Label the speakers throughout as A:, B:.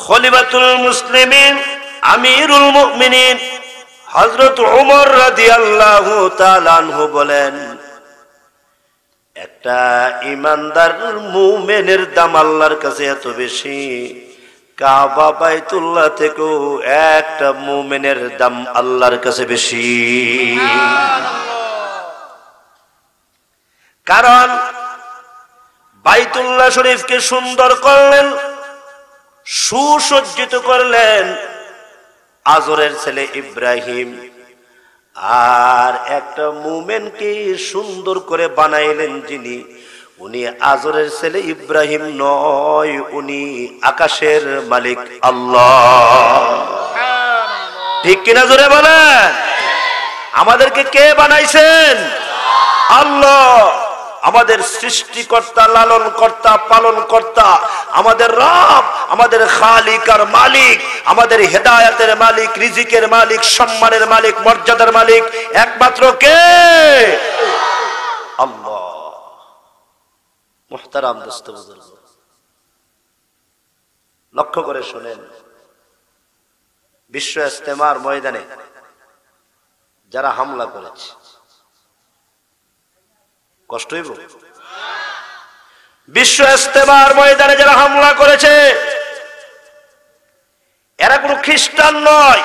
A: খলিফাতুল মুসলিমিন আমিরুল মুমিনিন হযরত ওমর রাদিয়াল্লাহু তাআলা আনহু বলেন, একটা ঈমানদার মুমিনের দাম আল্লাহর কাছে এত বেশি, কাবা বাইতুল্লাহ থেকেও একটা মুমিনের দাম আল্লাহর কাছে বেশি। কারণ বাইতুল্লাহ শরীফকে সুন্দর করলেন, সুসজ্জিত করলেন আজরের ছেলে ইব্রাহিম, আর একটা মুমিনকে সুন্দর করে বানাইলেন যিনি, উনি আজরের ছেলে ইব্রাহিম নয়, উনি আকাশের মালিক আল্লাহ। ঠিক কিনা জোরে বলেন? আমাদেরকে কে বানাইছেন? আল্লাহ। আমাদের সৃষ্টিকর্তা, লালন কর্তা, পালন কর্তা, আমাদের রব, আমাদের খালিক আর মালিক, আমাদের হেদায়েতের মালিক, রিজিকের মালিক, সম্মানের মালিক, মর্যাদার মালিক একমাত্র কে? আল্লাহ। মুহতারাম দোস্ত বুজুর্গ, লক্ষ্য করে শুনেন, বিশ্ব ইজতেমার ময়দানে যারা হামলা করেছে, কষ্ট হইব? বিশ্ব ইজতেমার ময়দানে যারা হামলা করেছে এরা কোনো খ্রিস্টান নয়,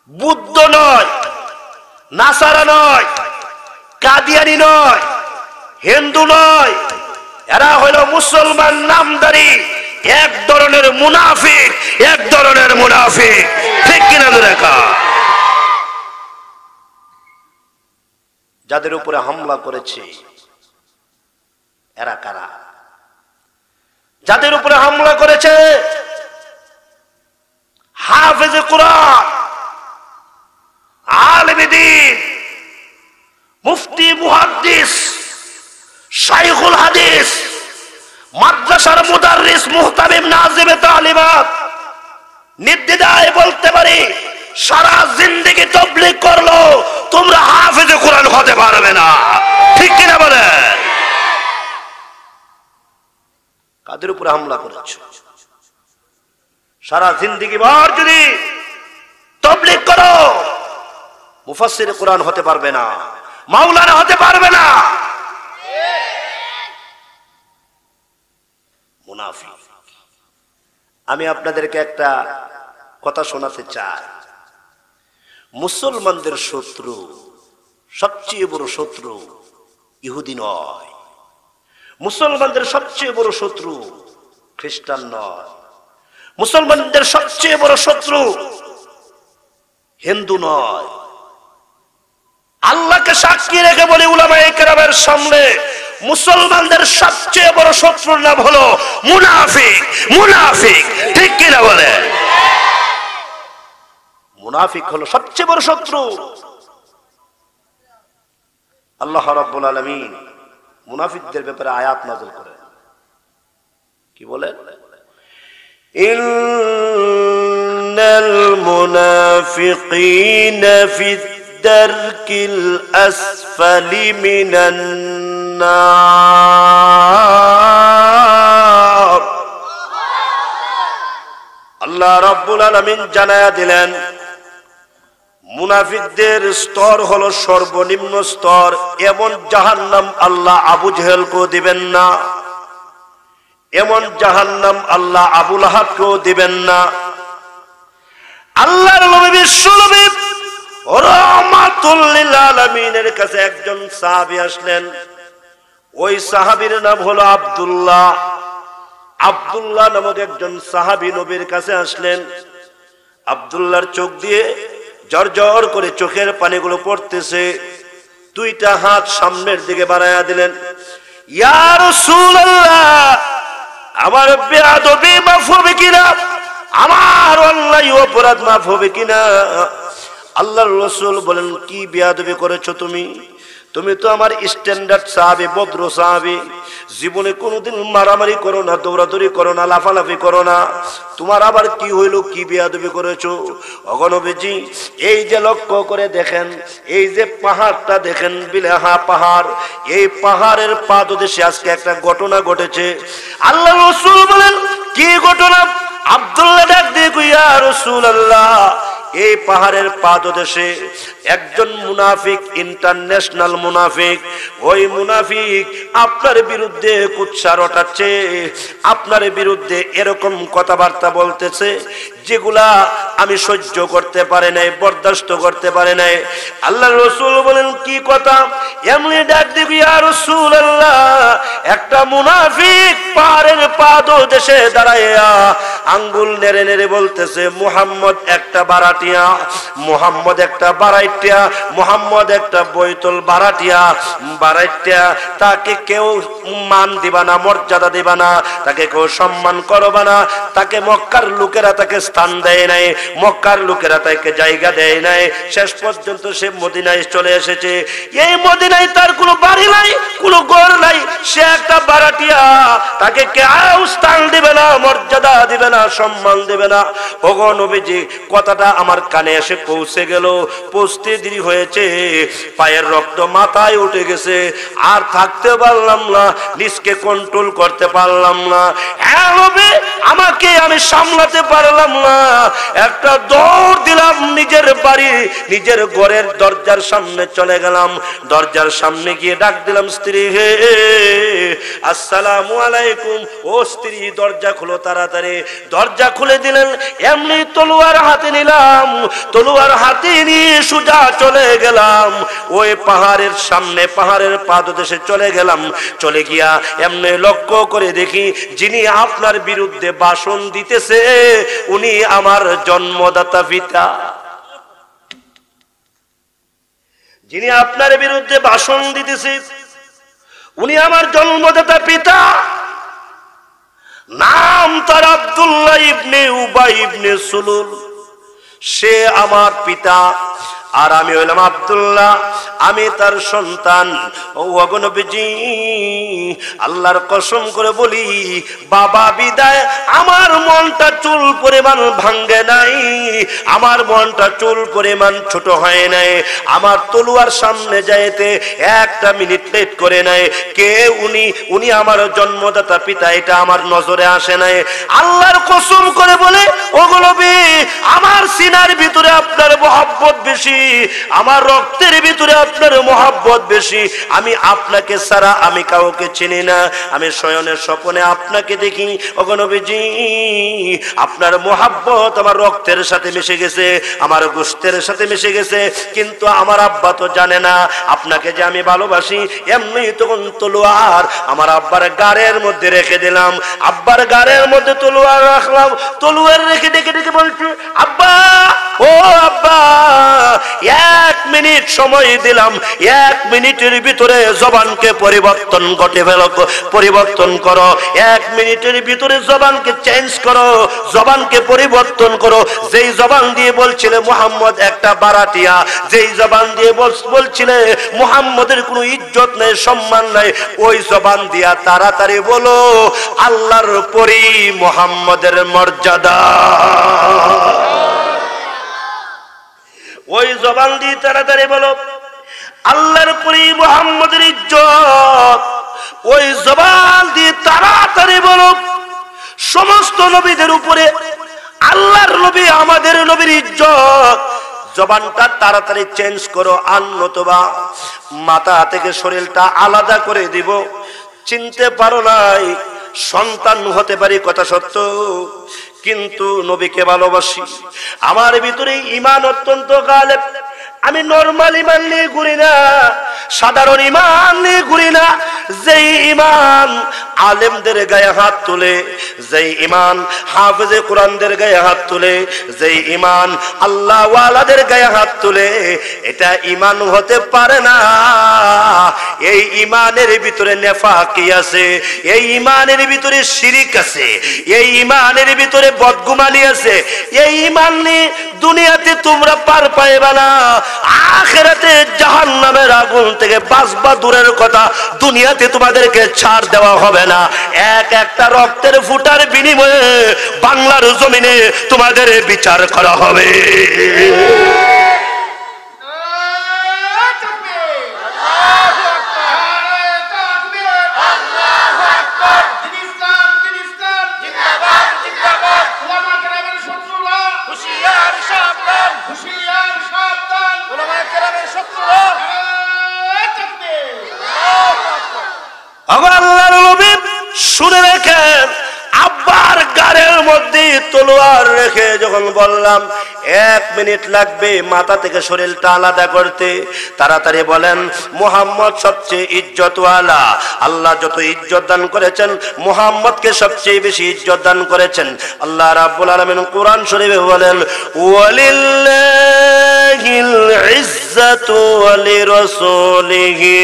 A: বুদ্ধ নয়, নাসারা নয়, কাদিয়ানি নয়, হিন্দু নয়, এরা হইল মুসলমান নামধারী এক ধরনের মুনাফিক, এক ধরনের মুনাফিক। ঠিক কিনা দেখা? যাদের উপরে হামলা করেছে এরা কারা? যাদের উপরে হামলা করেছে হাফেজে কুরআন, আলেমে দ্বীন, মুফতি, মুহাদ্দিস, শাইখুল হাদিস, মাদ্রাসার মুদাররিস, মুহতামিম, নাজিমে তালিমাত, নির্দ্বিধায় বলতে পারি সারা জিন্দেগি তাবলীগ করলো, তোমরা হাফেজে কুরআন হতে পারবে না। ঠিক কিনা বলে? কাদের উপরে হামলা করেছো? সারা জিন্দেগি ভর যদি তাবলীগ করো, মুফাসসিরে কুরআন হতে পারবে না, মাওলানা হতে পারবে না। মুনাফিক। আমি আপনাদেরকে একটা কথা শোনাতে চাই। মুসলমানদের শত্রু, সবচেয়ে বড় শত্রু ইহুদি নয়, মুসলমানদের সবচেয়ে বড় শত্রু খ্রিস্টান নয়, মুসলমানদের সবচেয়ে বড় শত্রু হিন্দু নয়। আল্লাহকে সাক্ষী রেখে বলি উলামায়ে কেরামের সামনে, মুসলমানদের সবচেয়ে বড় শত্রুর নাম হলো মুনাফিক। মুনাফিক। ঠিক কিনা বলে? মুনাফিক হলো সবচেয়ে বড় শত্রু। আল্লাহ রাব্বুল আলামিন মুনাফিকদের ব্যাপারে আয়াত নাযিল করেন, কি বলেন? ইন্নাল মুনাফিকিনা ফিদ দারকিল আসফালি মিনান নার। আল্লাহ রাব্বুল আলামিন জানায়া দিলেন, মুনাফিকদের স্তর হলো সর্বনিম্ন স্তর। এমন জাহান্নাম আল্লাহ আবু জেহেলকেও দিবেন না, এমন জাহান্নাম আল্লাহ আবু লাহাবকেও দিবেন না। আল্লাহর নবী বিশ্বনবী রাহমাতুল লিল আলামিনের কাছে একজন সাহাবী আসলেন। ওই সাহাবীর নাম হলো আব্দুল্লাহ। আব্দুল্লাহ নামক একজন সাহাবী নবীর কাছে আসলেন। আব্দুল্লাহর চোখ দিয়ে জর্জর করে চোখের পানিগুলো পড়তেছে। দুইটা হাত সামনের দিকে বাড়ায়া দিলেন। ইয়া রাসূলুল্লাহ, আমার বেয়াদবি মাফ হবে কিনা, আমার অন্যায় অপরাধ মাফ হবে কিনা? আল্লাহর রাসূল বলেন, কি বেয়াদবি করেছো তুমি? তুমি তো আমার স্ট্যান্ডার্ড সাহাবী, ভদ্র সাহাবী, জীবনে কোনোদিন মারামারি করো না, দৌড়াদৌড়ি করো না, লাফালাফি করো না। তোমার আবার কি হইল? কি বেয়াদবি করেছো? ওগো নবীজি, এই যে লক্ষ্য করে দেখেন, এই যে পাহাড়টা দেখেন, বিলাহা পাহাড়, এই পাহাড়ের পাদদেশে আজকে একটা ঘটনা ঘটেছে। আল্লাহর রাসূল বলেন, কি ঘটনা? আব্দুল্লাহ ডাক দিয়ে কই, ইয়া রাসূলুল্লাহ, এই পাহাড়ের পাদদেশে একজন মুনাফিক, ইন্টারন্যাশনাল মুনাফিক, ওই মুনাফিক আপনার বিরুদ্ধে কুৎসা রটাচ্ছে, আপনার বিরুদ্ধে এরকম কথাবার্তা বলতেছে যেগুলা আমি সহ্য করতে পারি নাই, বরদাস্ত করতে পারি নাই। আল্লাহর রাসূল বলেন, কি কথা? এমনি ডাক দিবি, ইয়া রাসূলুল্লাহ, একটা মুনাফিক পাহাড়ের পাদদেশে দাঁড়াইয়া আঙ্গুল নেড়ে নেড়ে বলতেছে, মুহাম্মদ একটা বারাটিয়া, মুহাম্মদ একটা বারাইটিয়া, মুহাম্মদ একটা বৈতুল বারাটিয়া, বারাইটিয়া, তাকে কেউ মান দিবা না, মর্যাদা দিবা না, তাকে কেউ সম্মান করবা না, তাকে মক্কার লোকেরা তাকে স্থান দেয় নাই, মক্কার লোকেরা তাকে জায়গা দেয় নাই। শেষ পর্যন্ত সে মদিনায় চলে এসেছে। এই মদিনায় তার কোনো বাড়ি নাই, কোনো ঘর নাই, সে একটা বারাটিয়া, তাকে কেউ স্থান দিবে না, মর্যাদা দিবে না, সম্মান দিবে না। ওগো নবীজি, কথাটা আমার কানে এসে পৌঁছে গেল, পৌঁছতে দেরি হয়েছে, পায়ের রক্ত মাথায় উঠে গেছে, আর থাকতে পারলাম না, নিজকে কন্ট্রোল করতে পারলাম না। হ্যাঁ নবী, আমাকে আমি সামলাতে পারলাম না, একটা দৌড় দিলাম নিজের বাড়ি, নিজের ঘরের দরজার সামনে চলে গেলাম। দরজার সামনে গিয়ে ডাক দিলাম, স্ত্রী হে, আসসালামু আলাইকুম। ও স্ত্রী, দরজা খুলো তাড়াতাড়ি। দরজা খুলে দিলেন। এমনি তলোয়ার হাতে নিলাম, তলোয়ার হাতে নিয়ে সোজা চলে গেলাম ওই পাহাড়ের সামনে, পাহাড়ের পাদদেশে চলে গেলাম। চলে গিয়া এমনি লক্ষ্য করে দেখি, যিনি আপনার বিরুদ্ধে ভাষণ দিতেছে উনি আমার জন্মদাতা পিতা। যিনি আপনার বিরুদ্ধে ভাষণ দিতেছে উনি আমার জন্মদাতা পিতা। নাম তার আব্দুল্লাহ ইবনে উবাই ইবনে সুলুল, সে আমার পিতা, আর আমি হইলাম আব্দুল্লাহ, আমি তার সন্তান। ও নবীজি, আল্লাহর কসম করে বলি, বাবা বিদায় আমার মনটা চুল পরিমাণ ভাঙ্গে নাই, আমার মনটা চুল পরিমাণ ছোট হয় নাই, আমার তলোয়ার সামনে যাইতে একটা মিনিট লেট করে নাই। কে উনি? উনি আমার জন্মদাতা পিতা, এটা আমার নজরে আসে নাই। আল্লাহর কসম করে বলে, ও নবী, আমার সিনার ভিতরে আপনার মহব্বত বেশি, আমার রক্তের ভিতরে আপনার মহব্বত বেশি। আমি আপনাকে ছাড়া আমি কাউকে চিনি না, আমি শয়নের স্বপ্নে আপনাকে দেখি। ওগো নবীজি, আপনার মহব্বত আমার রক্তের সাথে মিশে গেছে, আমার গোশতের সাথে মিশে গেছে, কিন্তু আমার আব্বা তো জানে না আপনাকে যে আমি ভালোবাসি। এমনি তখন তলোয়ার আমার আব্বার গাড়ের মধ্যে রেখে দিলাম, আব্বার গাড়ের মধ্যে তলোয়ার রাখলাম। তলোয়ার রেখে ডেকে ডেকে বলছি, আব্বা, ও আব্বা, 1 মিনিট সময় দিলাম, 1 মিনিটের ভিতরে জবানকে পরিবর্তন ঘটে ফেলো, পরিবর্তন করো। 1 মিনিটের ভিতরে জবানকে চেঞ্জ করো, জবানকে পরিবর্তন করো। যেই জবান দিয়ে বলছিলে মুহাম্মদ একটা বারাটিয়া, যেই জবান দিয়ে বলছিলে মুহাম্মদের কোনো ইজ্জত নেই, সম্মান নাই, ওই জবান দিয়া তাড়াতাড়ি বলো, আল্লাহর পরি মুহাম্মদের মর্যাদা। ওই জবান দিয়ে তাড়াতাড়ি বলো, আল্লাহর পরি মুহাম্মদের ইজ্জত। ওই জবান দিয়ে তাড়াতাড়ি বলো, সমস্ত নবীদের উপরে আল্লাহর নবী আমাদের নবীর ইজ্জত। জবানটা তাড়াতাড়ি চেঞ্জ করো, অন্যতবা মাথা থেকে শরীরটা আলাদা করে দিব। চিনতে পারো নাই, সন্তান হতে পারি কথা সত্য, কিন্তু নবীকে ভালোবাসি। আমার ভিতরে ঈমান অত্যন্ত গালেব। আমি নরমাল ঈমান নিয়ে ঘুরি না, সাধারণ ঈমান নিয়ে ঘুরি না। যেই ঈমান আলেমদের গায়ে হাত তুলে, যেই ঈমান হাফেজে কোরআনদের গায়ে হাত তুলে, যেই ঈমান আল্লাহ ওয়ালাদের গায়ে হাত তুলে, এটা ঈমান হতে পারে না। এই ঈমানের ভিতরে নেফাকি আছে, এই ঈমানের ভিতরে শিরিক আছে, এই ঈমানের ভিতরে বদগুমানি আছে। এই ঈমান নিয়ে দুনিয়াতে তোমরা পার পাইবা না, আখিরাতে জাহান্নামের আগুন থেকে বাঁচবা দূরের কথা, দুনিয়াতে তোমাদেরকে ছাড় দেওয়া হবে না। একটা রক্তের ফুটার বিনিময়ে বাংলার জমিনে তোমাদের বিচার করা হবে। মধ্যে তলোয়ার রেখে যখন বললাম 1 মিনিট লাগবে মাথা থেকে শরীরটা আলাদা করতে, তাড়াতাড়ি বলেন মুহাম্মদ সবচেয়ে ইজ্জতওয়ালা, আল্লাহ যত ইজ্জত দান করেছেন মুহাম্মদকে সবচেয়ে বেশি ইজ্জত দান করেছেন। আল্লাহ রাব্বুল আলামিন কোরআন শরীফে বলেন ওয়ালিল্লাহিল ইজ্জাতু ওয়ালিরাসূলিহি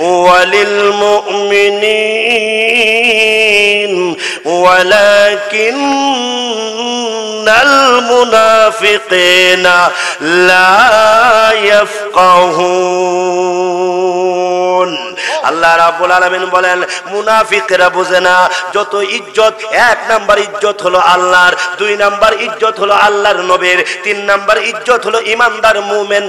A: ওয়ালিল মুমিনিন ওয়ালাকিন্নাল মুনাফিকিনা লা ইয়াফকাহুন। আল্লাহ রাব্বুল আলামিন বলেন মুনাফিকরা বুঝে না, যত ইজ্জত 1 নাম্বার ইজ্জত হলো আল্লাহর, 2 নাম্বার ইজ্জত হলো আল্লাহর নবীর, 3 নাম্বার ইজ্জত হলো ইমানদার মুমিন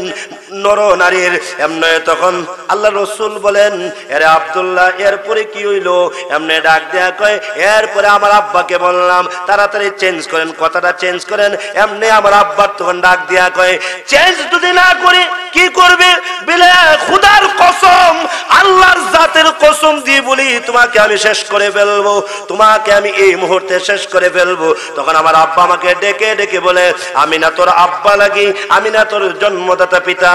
A: নর নারীর। এমনি তখন আল্লাহ রাসূল বলেন আরে আব্দুল্লাহ এরপরে কি হইল? এমনি ডাক দেয়া কয় এরপরে আমার আব্বাকে বললাম তাড়াতাড়ি চেঞ্জ করেন, কথাটা চেঞ্জ করেন। এমনি আমার আব্বার তখন ডাক দেয়া কয় চেঞ্জ যদি না করি কি করবে? বিলে খোদার কসম, আল্লাহর জাতের কসম দিয়ে বলি তোমাকে আমি শেষ করে ফেলবো, তোমাকে আমি এই মুহূর্তে শেষ করে ফেলবো। তখন আমার আব্বা আমাকে ডেকে ডেকে বলে আমি না তোর আব্বা লাগি, আমি না তোর জন্মদাতা পিতা।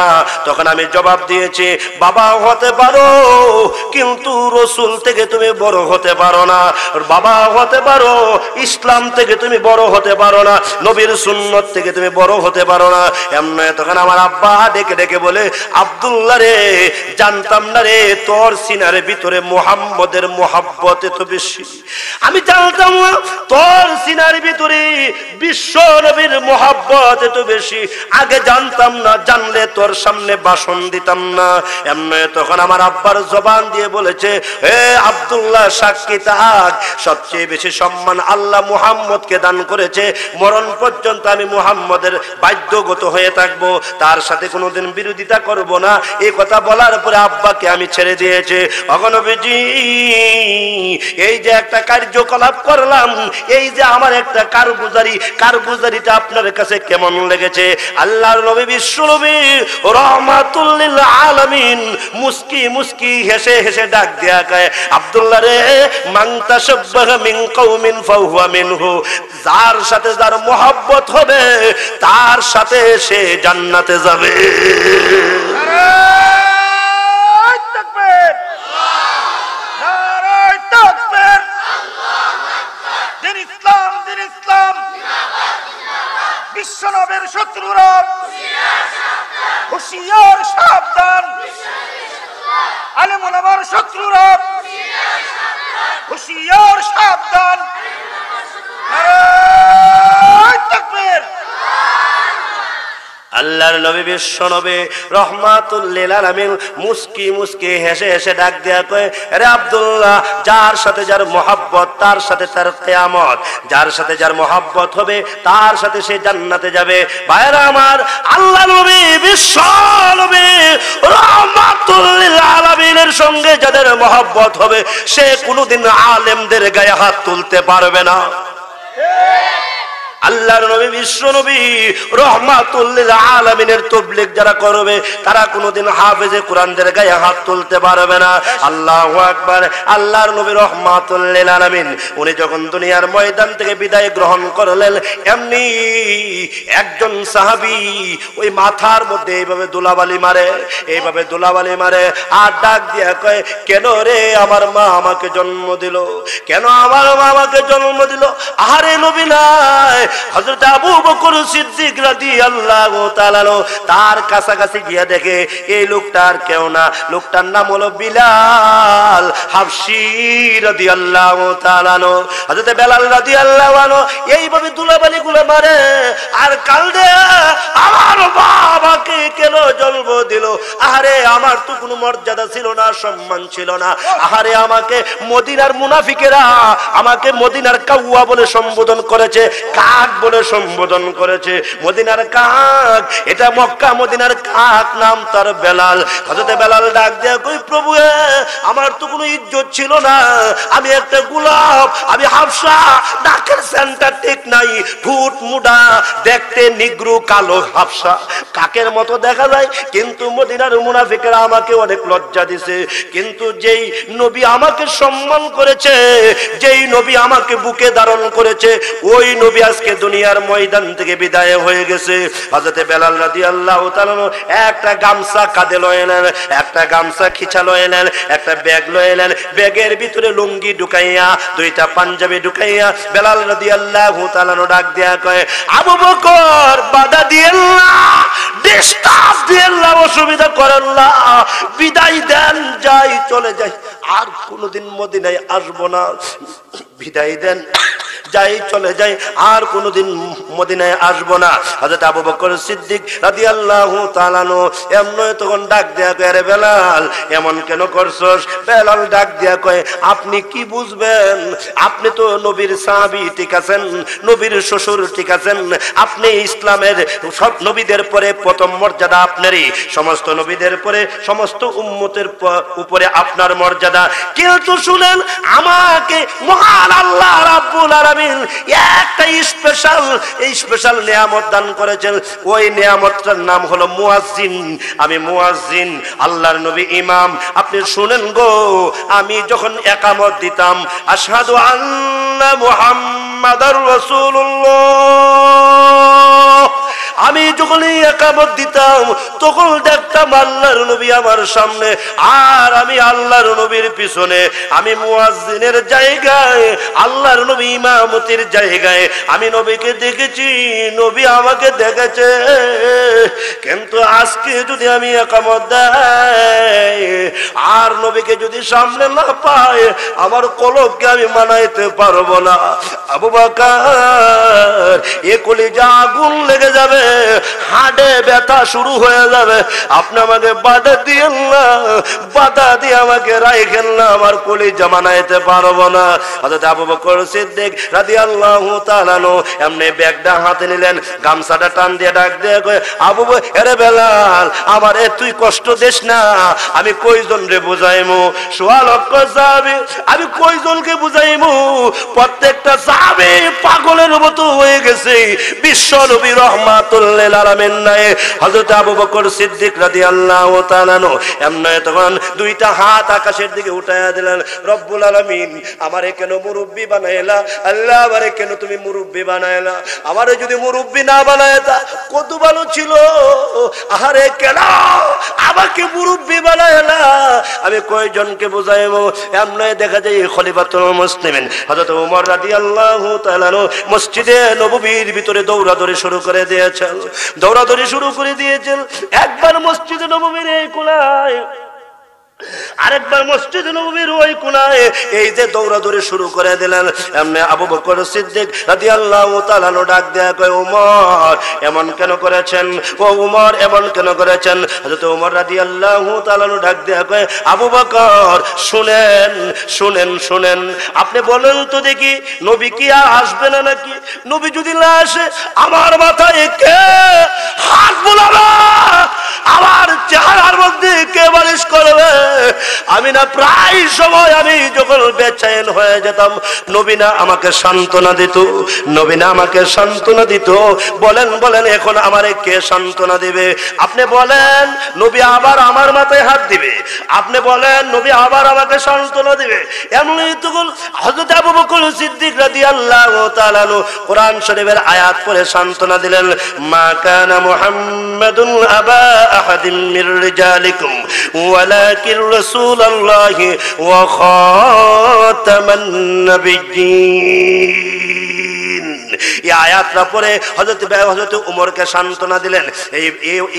A: তখন আমি জবাব দিয়েছি বাবা হতে পারো কিন্তু রসুল থেকে তুমি বড় হতে পারো না, বাবা হতে পারো ইসলাম থেকে তুমি বড় হতে পারো না, নবীর সুন্নত থেকে তুমি বড় হতে পারো না। এমনি তখন আমার আব্বা ডেকে ডেকে বলে আব্দুল্লাহ রে জানতাম না রে তোর সিনার ভিতরে মুহাম্মদের মোহাব্বত এত বেশি, আমি জানতাম না তোর সিনার ভিতরে বিশ্ব নবীর মোহাব্বত এত বেশি, আগে জানতাম না, জানলে তোর সামনে ভাষণ দিতাম না। এমনি তখন আমার আব্বার জবান দিয়ে বলেছে হে আব্দুল্লাহ সাক্ষী থাক, সবচেয়ে বেশি সম্মান আল্লাহ মুহাম্মদকে দান করেছে, মরণ পর্যন্ত আমি মুহাম্মদের বাধ্যগত হয়ে থাকবো, তার সাথে কোনোদিন বিরোধিতা করব না। এই কথা বলার পরে আব্বাকে আমি ছেড়ে দিয়েছে। অগণবীজি এই যে একটা কার্যকলাপ করলাম, এই যে আমার একটা কারগুজারিটা আপনার কাছে কেমন লেগেছে? আল্লাহর নবী বিশ্ব নবী রাহমাতুল লিল আলামিন মুস্কি মুস্কি হেসে হেসে ডাক দেয়া কয় আব্দুল্লাহ রে মান তাশাব্বাহা মিন কওমিন ফাহুয়া মিনহু, যার সাথে যার মোহাব্বত হবে তার সাথে সে জান্নাতে যাবে।
B: বিশ্বনবের শত্রুরা হুঁশিয়ার সাবধান, আলেম ওলামার শত্রুরা হুঁশিয়ার সাবধান। নারায়ে তাকবীর।
A: আল্লাহর নবী বিশ্ব নবী রাহমাতুল লিল আলামিন মুস্কি মুস্কি হেসে হেসে ডাক দেয়া কয় আরে আব্দুল্লাহ যার সাথে যার মোহাব্বত তার সাথে তার কিয়ামত, যার সাথে যার মোহাব্বত হবে তার সাথে সে জান্নাতে যাবে। ভাইরা আমার, আল্লাহর নবী বিশ্ব নবী রাহমাতুল লিল আলামিনের সঙ্গে যাদের মোহাব্বত হবে সে কোনোদিন আলেমদের গায়ে হাত তুলতে পারবে না। আল্লাহর নবী বিশ্ব নবী রাহমাতুল লিল আলামিনের তাবলীগ যারা করবে তারা কোনোদিন হাফেজে কোরআনদের গায়ে হাত তুলতে পারবে না। আল্লাহু আকবার। আল্লাহর নবী রাহমাতুল লিল আলামিন উনি যখন দুনিয়ার ময়দান থেকে বিদায় গ্রহণ করলেন, এমনি একজন সাহাবী ওই মাথার মধ্যে এইভাবে দুলাবালি মারে, এইভাবে দুলাবালি মারে আর ডাক দিয়া কয় কেন রে আমার মা আমাকে জন্ম দিল, কেন আমার মা আমাকে জন্ম দিল? আহারে নবী নাই, হযরত আবু বকর সিদ্দিক রাদিয়াল্লাহু তাআলা তার কাছাকাছি গিয়া দেখে এই লোকটার কেউ না, লোকটার নাম হলো বিলাল হাবশী রাদিয়াল্লাহু তাআলা। হযরত বেলাল রাদিয়াল্লাহু আনহু এইভাবে দুলাবালি গুলো মারে আর কাঁদে আমার বাবাকে কেন জন্ম দিল? আহারে আমার তো কোনো মর্যাদা ছিল না, সম্মান ছিল না। আহারে আমাকে মদিনার মুনাফিকেরা আমাকে মদিনার কাউয়া বলে সম্বোধন করেছে। কার কাক বলে সম্বোধন করেছে। মদিনার কাক, এটা মক্কা মদিনার কাক, নাম তার বেলাল। হযরত বেলাল ডাক দেয়া কই, প্রভু আমার তো কোনো ইজ্জত ছিল না, আমি একটা গোলাপ, আমি হাফসা, নাকের সেন্টার ঠিক নাই, ঠোঁট মুডা, দেখতে নিগ্রু কালো হাফসা, কাকের মতো দেখা যায়। কিন্তু মদিনার মুনাফিকরা আমাকে অনেক লজ্জা দিছে। কিন্তু যেই নবী আমাকে সম্মান করেছে, যেই নবী আমাকে বুকে ধারণ করেছে, ওই নবী আজকে দুনিয়ার ময়দান থেকে বিদায় হয়ে গেছে। হযরত বেলাল রাদিয়াল্লাহু তাআলা একটা গামছা কাঁধে লয়ে নেন, একটা গামছা খিচা লয়ে নেন, একটা ব্যাগ লয়ে নেন, ব্যাগের ভিতরে লুঙ্গি ঢুকাইয়া, দুইটা পাঞ্জাবি ঢুকাইয়া বেলাল রাদিয়াল্লাহু তাআলা ডাক দেয়া কয়, আবু বকর বাধা দিয়েন না, ডিস্টার্ব দিয়েন না, অসুবিধা করেন না, বিদায় দেন, যাই চলে যাই, আর কোনোদিন মদিনায় আসবো না, বিদায় দেন, যাই চলে যাই, আর কোনোদিন মদিনায় আসবো না। হযরত আবু বকর সিদ্দিক রাদিয়াল্লাহু তাআলা এমন তখন ডাক দেয়া কয়, আরে বেলাল এমন কেন করছস? বেলাল ডাক দেয়া কয়, আপনি কি বুঝবেন? আপনি তো নবীর সাহাবী, ঠিক আছেন, নবীর শ্বশুর, ঠিক আছেন, আপনি ইসলামের সব নবীদের পরে প্রথম মর্যাদা আপনারই, সমস্ত নবীদের পরে সমস্ত উম্মতের উপরে আপনার মর্যাদা। কিন্তু শুনেন, আমাকে মহান আল্লাহ রাব্বুল আলামিন একটা স্পেশাল নিয়ামত দান করেছেন। ওই নিয়ামতটার নাম হলো মুয়াজ্জিন। আমি মুয়াজ্জিন, আল্লাহর নবী ইমাম। আপনি শুনেন গো, আমি যখন ইকামত দিতাম, আশহাদু আন্না মুহাম্মাদার রাসূলুল্লাহ, আমি যখন ইকামত দিতাম তখন দেখতাম আল্লাহর নবী আমার সামনে, আর আমি আল্লাহর নবীর পিছনে, আমি মুয়াজ্জিনের জায়গায়, আল্লাহর নবী ইমামতির জায়গায়, আমি নবীকে দেখেছি, নবী আমাকে দেখেছে। কিন্তু আজকে যদি আমি ইকামত দেই আর নবীকে যদি সামনে না পাই, আমার কলবকে আমি মানাইতে পারবো না। আবু বকর, এ কলিজা আগুন লেগে যাবে, হাড়ে ব্যথা শুরু হয়ে যাবে। আপনি আমাকে বাধা দিয়েন না, বাধা দিয়ে আমাকে রাখেন না, আমার কলিজা মানাইতে পারবো না। হযরত আবু বকর সিদ্দিক রাদিয়াল্লাহু তাআলা এমনি ব্যাগটা হাতে নিলেন, গামছাটা টান দিয়ে ডাক দিয়ে কয়, আবু বকর, আরে বেলাল, আমারে তুই কষ্ট দিস না, আমি কয়জন রে বুঝাইমু? সোয়া লক্ষ সাহাবী, আমি কয়জনকে বুঝাইমু? প্রত্যেকটা সাহাবী পাগলের মতো হয়ে গেছে। বিশ্ব নবী রাহমাতুল লিল আলামিন নাই হযরত আবু বকর সিদ্দিক রাদিয়াল্লাহু তাআলা এমনি তখন দুইটা হাত আকাশের দিকে উঠায়া দিলেন, রব্বুল আলামিন আমারে কেন মুরব্বি বানাইলা? আল্লাহ আমারে কেন তুমি মুরব্বি বানাইলা? আমারে যদি মুরব্বি না বানাইতা কত ভালো ছিল। আহারে কেন আমাকে মুরব্বি বানাইলা? আমি কয়জনকে বুঝাইবো? এমনি দেখা যায় খলিফাতুল মুসলিমিন হযরত ওমর রাদিয়াল্লাহু তাআলা মসজিদে নববীর ভিতরে দৌড়াদৌড়ি শুরু করে দিয়েছেন, দৌড়াদৌড়ি শুরু করে দিয়েছেন। একবার মসজিদে নববীর এই কোনায়, আরেকবার মসজিদ নববীর ওই কোনায়, এই যে দৌড়াদৌড়ি শুরু করে দিলেন। এমনি আবু বকর সিদ্দিক রাদিয়াল্লাহু তাআলা ডাক দেয়া কয়, ওমর এমন কেন করেছেন? ও ওমর এমন কেন করেছেন? হযরত ওমর রাদিয়াল্লাহু তাআলা ডাক দেয়া কয়, আবু বকর শুনেন শুনেন শুনেন, আপনি বলেন তো দেখি, নবী কি আর আসবে না নাকি? নবী যদি না আসে আমার মাথায় কে হাত বুলাবে? আমার চেহারার মধ্যে কে বালিশ করবে? আমি না প্রায় সময় আমি যখন বেচैन হয়ে যেতাম, নবী না আমাকে সান্ত্বনা দিত, নবী না আমাকে সান্ত্বনা দিত। বলেন বলেন, এখন আমারে কে সান্ত্বনা দিবে? আপনি বলেন, নবী আবার আমার মাথায় হাত দিবে? আপনি বলেন, নবী আবার আমাকে সান্ত্বনা দিবে? এমনি তখন হযরত আবু বকর সিদ্দিক রাদিয়াল্লাহু তাআলা কোরআন শরীফের আয়াত পড়ে সান্ত্বনা দিলেন, মা কানা মুহাম্মাদুন আবা আহাদিম মির রিজালিকুম ওয়ালাকিন রাসূলুল্লাহি ওয়া খাতামান নাবিয়্যিন। এই আয়াতটা পরে হযরত ওমরকে সান্ত্বনা দিলেন।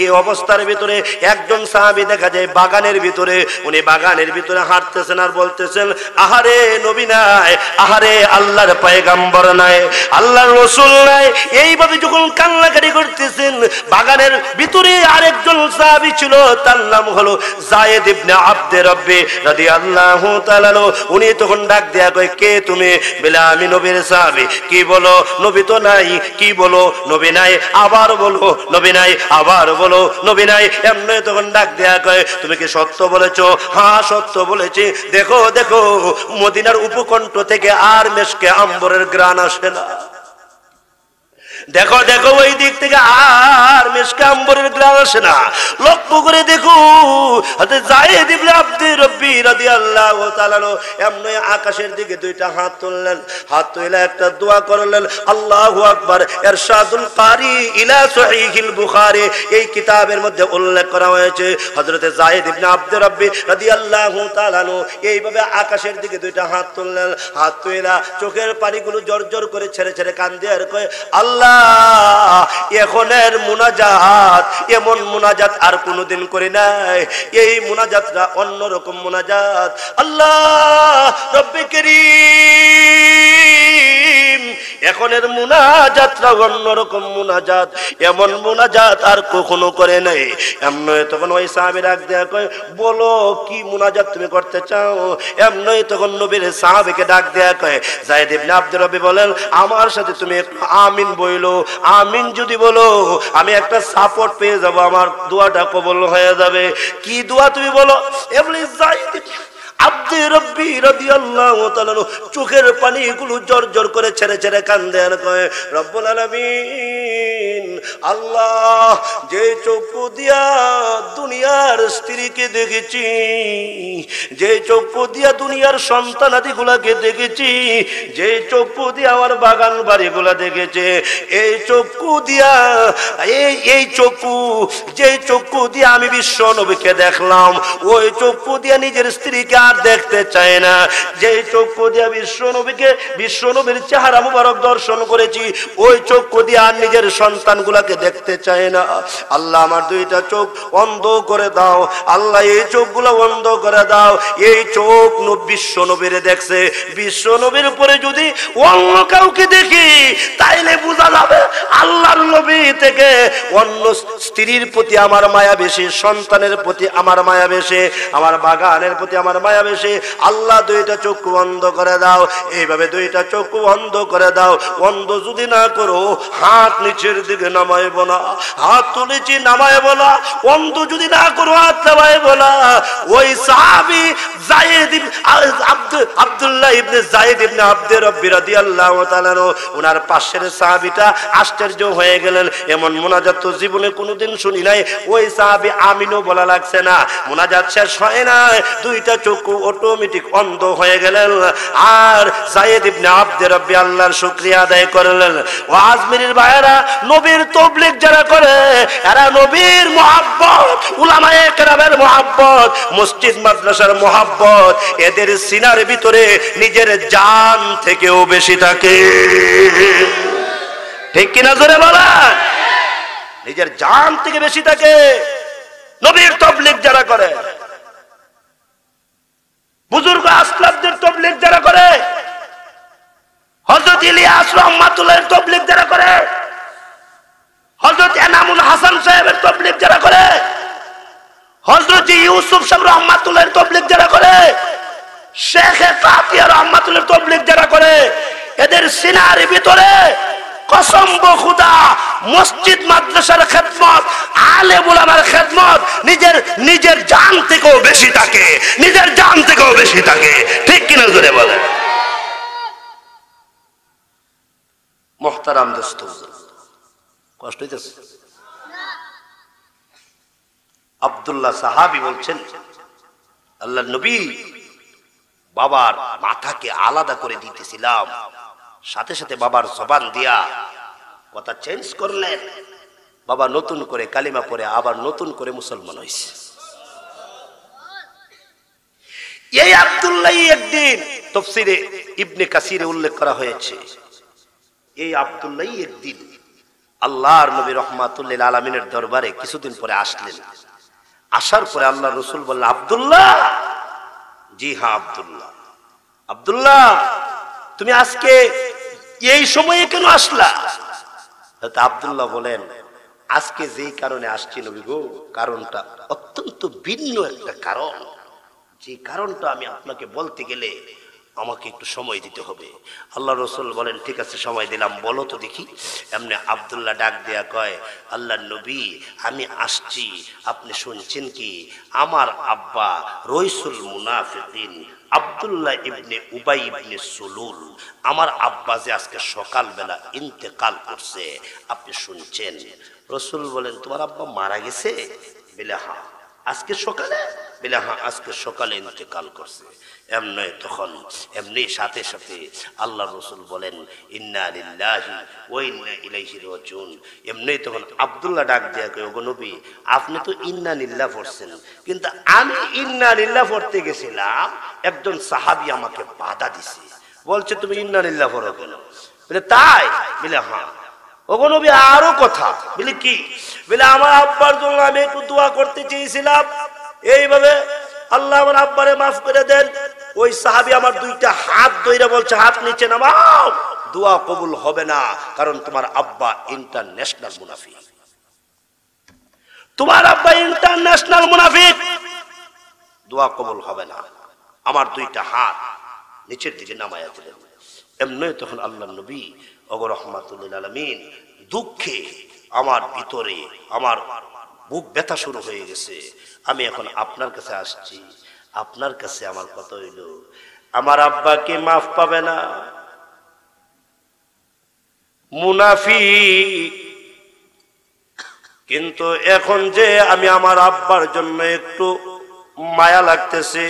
A: এই অবস্থার ভিতরে একজন সাহাবী দেখা যায় বাগানের ভিতরে, উনি বাগানের ভিতরে হাঁটতেছেন আর বলতেছেন, আহারে নবী নাই, আহারে আল্লাহর পয়গম্বর নাই, আল্লাহর রাসূল নাই। এইভাবে যখন কান্নাকাটি করতেছেন, বাগানের ভিতরে আরেকজন সাহাবী ছিল, তার নাম হলো যায়েদ ইবনে আব্দে রব্বি রাদিয়াল্লাহু তাআলা। উনি তখন ডাক দেয়া কয়, কে তুমি? বলে আমি নবীর সাহাবী। কি বলো? নবী নবী তো নাই, কি বলো নবী নাই, আবার বলো নবী নাই, আবার বলো নবী নাই। এমনি তখন ডাক দেয়া কয় তুমি কি সত্য বলেছো? হ্যাঁ সত্য বলেছি। দেখো দেখো মদিনার উপকণ্ঠ থেকে আর মেশকে আম্বরের গ্রান আসে না। দেখো দেখো ওই দিক থেকে আর মেশকে আম্বরের গ্রান আসে না। লক্ষ্য করে দেখো হাতে যায়েদ ইবনে আব্দে রব্বি রাদিয়াল্লাহু তাআলা এমনি আকাশের দিকে দুইটা হাত তুললেন, হাত তুলে একটা দোয়া করলেন, আল্লাহু আকবার। ইরশাদুল কারি ইলা সহিহুল বুখারী এই কিতাবের মধ্যে উল্লেখ করা হয়েছে হযরতে যায়েদ ইবনে আব্দে রব্বি রাদিয়াল্লাহু তাআলা এইভাবে আকাশের দিকে দুইটা হাত তুললেন, হাত তুলে চোখের পানিগুলো জর্জর করে ছেড়ে ছেড়ে কান্দে আর কয় আল্লাহ এখনের মুনাজাত এমন মুনাজাত আর কোনোদিন করি নাই। এই মুনাজাতটা অন্যরকম মুনাজাত। আল্লাহ রব্বে কারীম এখনের মুনাজাতটা অন্যরকম মুনাজাত, এমন মুনাজাত আর কখনো করে নাই। এমনই তখন ওই সাহাবী ডাক দেয়া কয় বলো কি মুনাজাত তুমি করতে চাও? এমনই তখন নবীর সাহাবীকে ডাক দেয়া কয় যায়েদ ইবনে আব্দুর রব্বি বলেন আমার সাথে তুমি আমিন বইলো, আমিন যদি বলো আমি একটা সাপোর্ট পেয়ে যাব, আমার দোয়াটা কবুল হয়ে যাবে। কি দোয়া তুমি বলো? এমনি যায়েদ আব্দে রব্বি রাদিয়াল্লাহু তাআলা চোখের পানিগুলো জর্জর করে ছেড়ে ছেড়ে কান্দে আর কয় রব্বুল আলামিন আল্লাহ যে চক্ষু দিয়া দুনিয়ার স্ত্রীকে দেখেছি, যে চক্ষু দিয়া দুনিয়ার সন্তানাদিগুলাকে দেখেছি, যে চক্ষু দিয়া আমার বাগান বাড়িগুলা দেখেছে, এই চক্ষু দিয়া এই চক্ষু যে চক্ষু দিয়া আমি বিশ্ব নবীকে দেখলাম ওই চক্ষু দিয়া নিজের স্ত্রীকে আর দেখতে চায় না। যে চক্ষু দিয়া বিশ্ব নবীর চেহারা মুবারক দর্শন করেছি ওই চক্ষু দিয়ে আর নিজের সন্তানগুলাকে দেখতে চায় না। আল্লাহ আমার দুইটা চোখ অন্ধ করে দাও, আল্লাহ এই চোখগুলো বন্ধ করে দাও। এই চোখ বিশ্ব নবীরে দেখছে, বিশ্ব নবীর উপরে যদি অন্য কাউকে দেখি তাইলে বোঝা যাবে আল্লাহর নবী থেকে অন্য স্ত্রীর প্রতি আমার মায়া বেশি, সন্তানের প্রতি আমার মায়া বেশি, আমার বাগানের প্রতি আমার মায়া বেশি। আল্লাহ দুইটা চক্ষু বন্ধ করে দাও, এইভাবে দুইটা চক্ষু বন্ধ করে দাও। বন্ধ যদি না করো হাত নিচের দিকে নামাইব না, হাত তুলেছি নামাইব না। বন্ধ যদি না করো হাত নামাইব না। ওই সাহাবী যায়েদ আব্দুল্লাহ ইবনে যায়েদ ইবনে আব্দে রব্বি রাদিয়াল্লাহু তাআলা ওনার পাশের সাহাবীটা আশ্চর্য হয়ে গেলেন, এমন মুনাজাত তো জীবনে কোনোদিন শুনি নাই। ওই সাহাবী আমিনও বলা লাগছে না, মুনাজাত শেষ হয় না, দুইটা চক্ষু অটোমেটিক অন্ধ হয়ে গেলেন। আর যায়েদ ইবনে আব্দে রব্বি আল্লাহর শুকরিয়া আদায় করলেন। ও আজমিরের ভাইয়েরা নবীর তাবলীগ যারা করে এরা নবীর মুহাব্বত, উলামায়ে কেরামের মুহাব্বত, মসজিদ মাদ্রাসার মুহাব্বত এদের সিনার ভিতরে নিজের জান থেকেও বেশি থাকে। ঠিক কিনা জোরে বলেন? নিজের জান থেকে বেশি থাকে নবীর তাবলীগ যারা করে। বুজুর্গ আসলাফদের তাবলীগ যারা করে, হযরত ইলিয়াস রাহমাতুল্লাহর তাবলীগ যারা করে, হযরত এনামুল হাসান সাহেবের তাবলীগ যারা করে, হযরত ইউসুফ সাহেব রাহমাতুল্লাহর তাবলীগ যারা করে, শেখ কাতিয়া রাহমাতুল্লাহর তাবলীগ যারা করে, এদের সিনার ভিতরে কসম খোদা মসজিদ মাদ্রাসার খেদমত, আলেম উলামার খেদমত নিজের জান থেকেও বেশি থাকে, নিজের জান থেকেও বেশি থাকে। ঠিক কিনা জোরে বলে? মুহতারাম দোস্ত, কষ্ট হইতেছে? আব্দুল্লাহ সাহাবী বলছেন আল্লাহর নবী বাবার মাথাকে আলাদা করে দিতেছিলাম, সাথে সাথে বাবার জবান দিয়া কথা চেঞ্জ করলেন। বাবা নতুন করে কালিমা পড়ে আবার নতুন করে মুসলমান হয়েছে। এই আব্দুল্লাহ একদিন তাফসীরে ইবনে কাসিরে উল্লেখ করা হয়েছে, এই আব্দুল্লাহ একদিন আল্লাহর নবী রাহমাতুল লিল আলামিনের দরবারে কিছুদিন পরে আসলেন। আসার পরে আল্লাহ রাসূল বললেন আব্দুল্লাহ, জি হ্যাঁ আব্দুল্লাহ, আব্দুল্লাহ তুমি আজকে এই সময়ে কেন আসলা? আব্দুল্লাহ বলেন আজকে যেই কারণে আসছি নবী গো, কারণটা অত্যন্ত ভিন্ন একটা কারণ, যে কারণটা আমি আপনাকে বলতে গেলে আমাকে একটু সময় দিতে হবে। আল্লাহ রসুল বলেন ঠিক আছে সময় দিলাম, বলো তো দেখি। এমনি আব্দুল্লাহ ডাক দেয়া কয়, আল্লাহ নবী আমি আসছি, আপনি শুনছেন কি? আমার আব্বা রইসুল মুনাফিকিন আব্দুল্লাহ ইবনে উবাই ইবনে সুলুল, আমার আব্বা যে আজকে সকালবেলা ইন্তেকাল করছে, আপনি শুনছেন? রসুল বলেন তোমার আব্বা মারা গেছে? বলে হ্যাঁ। আজকে সকালে? বলে হ্যাঁ আজকে সকালে ইন্তেকাল করছে। এমনি তখন এমনি সাথে সাথে আল্লাহ রসুল বলেন ইন্না লিল্লাহি ওয়া ইন্না ইলাইহি রাজিউন। এমনি তখন আব্দুল্লাহ ডাক দিয়া কয়, ওগো নবী আপনি তো ইন্না লিল্লাহ পড়ছেন, কিন্তু আমি ইন্না লিল্লাহ পড়তে গেছিলাম, একজন সাহাবী আমাকে বাধা দিছে, বলছে তুমি ইন্না লিল্লাহ পড়ো কেন? বলে তাই? বলে হ্যাঁ। ওগো নবী আরো কথা। বলে কি? বলে আমার আব্বার জন্য আমি একটু দোয়া করতে চেয়েছিলাম, এইভাবে আল্লাহ আমার আব্বারে মাফ করে দেন। ওই সাহাবী আমার দুইটা হাত ধইরা বলছে হাত নিচে নামাও, দোয়া কবুল হবে না, কারণ তোমার আব্বা ইন্টারন্যাশনাল মুনাফিক। তোমার আব্বা ইন্টারন্যাশনাল মুনাফিক, দোয়া কবুল হবে না। আমার দুইটা হাত নিচের দিকে নামায়া দিলেন। এমনি তখন আল্লাহ নবী ওগো রাহমাতুল লিল আলামিন দুঃখে আমার ভিতরে আমার বুক ব্যথা শুরু হয়ে গেছে। আমি এখন আপনার কাছে আসছি, আপনার কাছে আমার কথা হইল আমার আব্বাকে মাফ পাবে না, মুনাফিক। কিন্তু এখন যে আমি আমার আব্বার জন্য একটু মায়া লাগতেছে।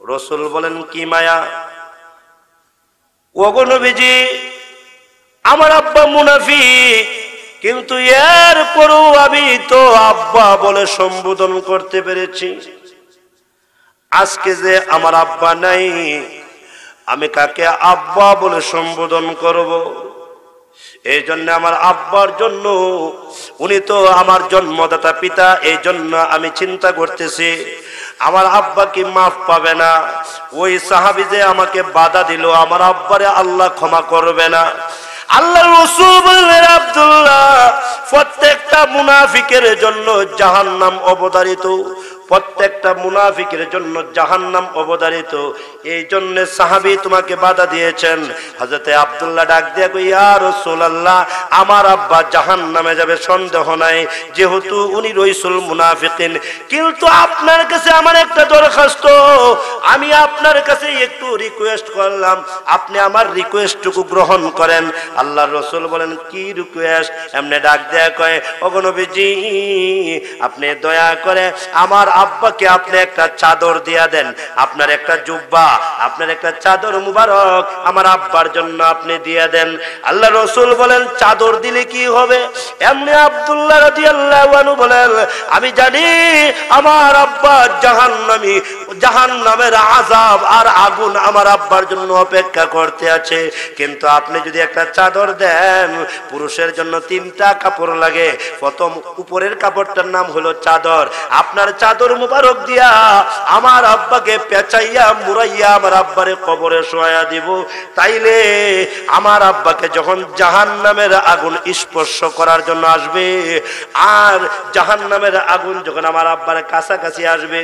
A: রসুল বলেন কি মায়া? ওগো নবীজি আমার আব্বা মুনাফিক, কিন্তু এরপরও আমি তো আব্বা বলে সম্বোধন করতে পেরেছি। আজকে যে আমার আব্বা নাই, আমি কাকে আব্বা বলে সম্বোধন করব? এই জন্য আমার আব্বার জন্য, উনি তো আমার জন্মদাতা পিতা, এই জন্য আমি চিন্তা করতেছি আমার আব্বা কি মাফ পাবে না। ওই সাহাবী যে আমাকে বাধা দিল, আমার আব্বারে আল্লাহ ক্ষমা করবে না। আল্লাহ রাসূল বললেন আব্দুল্লাহ প্রত্যেকটা মুনাফিকের জন্য জাহান্নাম অবধারিত, প্রত্যেকটা মুনাফিকের জন্য জাহান্নাম অবধারিত। এই জন্য সাহাবী তোমাকে বাধা দিয়েছেন। হযরতে আব্দুল্লাহ ডাক দিয়ে কই, ইয়া রাসূলুল্লাহ আমার আব্বা জাহান্নামে যাবে সন্দেহ নাই, যেহেতু উনি রইসুল মুনাফিকিন। কিন্তু আপনার কাছে আমার একটা দরখাস্ত, আমি আপনার কাছে একটু রিকোয়েস্ট করলাম, আপনি আমার রিকোয়েস্টটুকু গ্রহণ করেন। আল্লাহর রাসূল বলেন কি রিকোয়েস্ট? এমনি ডাক দেয়া কয়, ওগো নবীজি আপনি দয়া করে আমার আব্বাকে আপনি একটা চাদর দিয়া দেন, আপনার একটা জুব্বা, আপনার একটা চাদর মুবারক আমার আব্বার জন্য আপনি দিয়া দেন। আল্লাহ রাসূল বলেন চাদর দিলে কি হবে? এমনি আব্দুল্লাহ রাদিয়াল্লাহু আনহু বলেন আমি জানি আমার আব্বা জাহান্নামী, জাহান্নামের আযাব আর আগুন আমার আব্বার জন্য অপেক্ষা করতে আছে। কিন্তু আপনি যদি একটা চাদর দেন, পুরুষের জন্য 3টা কাপড় লাগে, প্রথম উপরের কাপড়টার নাম হলো চাদর, আপনার চাদর মুবারক দিয়া আমার আব্বাকে পেঁচাইয়া মুড়াইয়া আমার আব্বারে কবরে শোয়া দিব। তাইলে আমার আব্বাকে যখন জাহান্নামের আগুন স্পর্শ করার জন্য আসবে, আর জাহান্নামের আগুন যখন আমার আব্বার কাছাকাছি আসবে,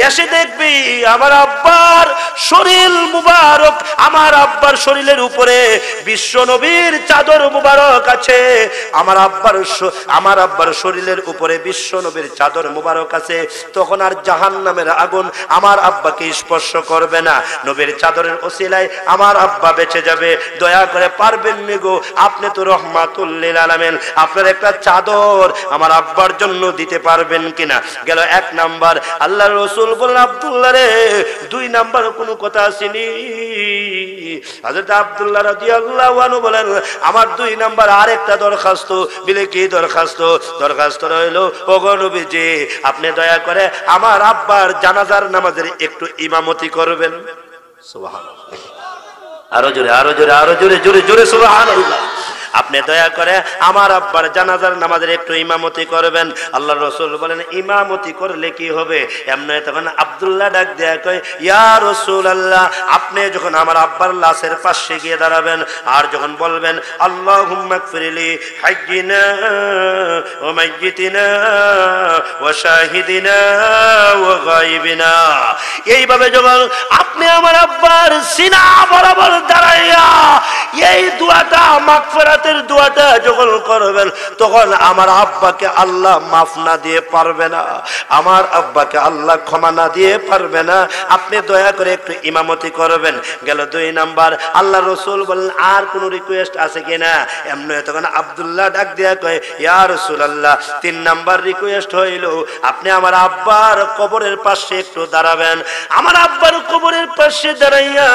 A: এসে দেখবি আমার আব্বার শরীর মুবারক, আমার আব্বার শরীরের উপরে বিশ্ব নবীর চাদর মুবারক আছে। আমার আব্বার শরীরের উপরে বিশ্ব নবীর চাদর মুবারক আছে। তখন আর জাহান্নামের আগুন আমার আব্বাকে স্পর্শ করবে না, নবীর চাদরের ওসিলায় আমার আব্বা বেঁচে যাবে। দয়া করে পারবেন নি গো, আপনি তো রহমাতুল লিল আলামিন, আপনার একটা চাদর আমার আব্বার জন্য দিতে পারবেন কিনা? গেল 1 নাম্বার। আল্লাহর রাসূল বললেন আব্দুল্লাহ রে 2 নাম্বার কোনো কথা আসেনি। হযরত আব্দুল্লাহ রাদিয়াল্লাহু আনহু বলেন আমার 2 নাম্বার আরেকটা দরখাস্ত। বলে কি দরখাস্ত? দরখাস্ত রইলো ওগো নবীজি আপনি দয়া করে আমার আব্বার জানাজার নামাজের একটু ইমামতি করবেন। সুবহানাল্লাহ, আরো জোরে আরো জোরে আরো জোরে, জোরে জোরে সুবহানাল্লাহ। আপনি দয়া করে আমার আব্বার জানাজার নামাজের একটু ইমামতি করবেন। আল্লাহর রাসূল বলেন ইমামতি করলে কি হবে? এমনি তখন আব্দুল্লাহ ডাক দেয়া কয় ইয়া রাসূলুল্লাহ, আপনি যখন আমার আব্বার লাশের পাশে গিয়ে দাঁড়াবেন আর যখন বলবেন আল্লাহুম্মা গফিরলি হাইয়িনা ওয়া মাইয়িতিনা ওয়া শাহিদিনা ওয়া গায়বিনা, এইভাবে যখন আপনি আমার আব্বার সিনা বরাবর দাঁড়াইয়া এই দোয়াটা মাগফিরাতের দোয়াটা যখন করবেন তখন আমার আব্বাকে আল্লাহ মাফ না দিয়ে পারবে না, আমার আব্বাকে আল্লাহ ক্ষমা না দিয়ে পারবে না। আপনি দয়া করে একটু ইমামতি করবেন। গেল 2 নাম্বার। আল্লাহ রাসূল বলেন আর কোন রিকোয়েস্ট আছে কিনা? এমনি তখন আব্দুল্লাহ ডাক দিয়া কয় ইয়া রাসূলুল্লাহ, 3 নাম্বার রিকোয়েস্ট হইল আপনি আমার আব্বার কবরের পাশে একটু দাঁড়াবেন। আমার আব্বার কবরের পাশে দাঁড়াইয়া